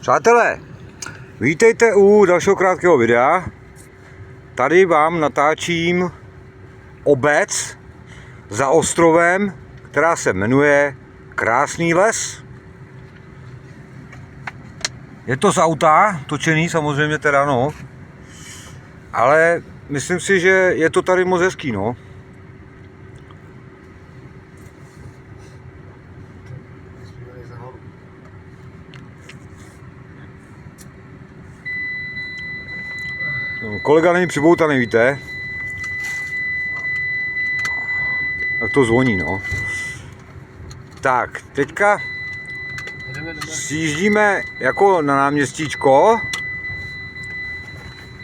Přátelé, vítejte u dalšího krátkého videa. Tady vám natáčím obec za ostrovem, která se jmenuje Krásný les. Je to z auta, točený samozřejmě teda, no. Ale myslím si, že je to tady moc hezký, no. Kolega není připoutaný, víte? Tak to zvoní, no. Tak, teďka sjíždíme jako na náměstíčko.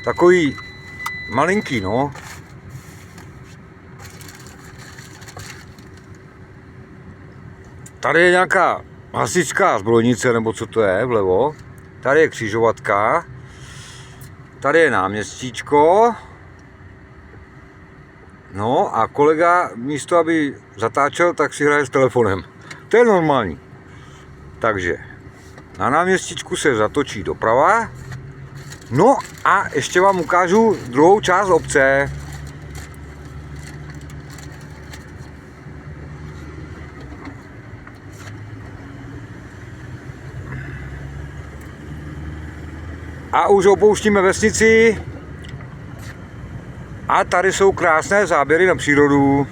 Takový malinký, no. Tady je nějaká hasičská zbrojnice, nebo co to je, vlevo. Tady je křižovatka. Tady je náměstíčko. No a kolega místo, aby zatáčel, tak si hraje s telefonem. To je normální. Takže na náměstíčku se zatočí doprava. No a ještě vám ukážu druhou část obce. A už opouštíme vesnici. A tady jsou krásné záběry na přírodu.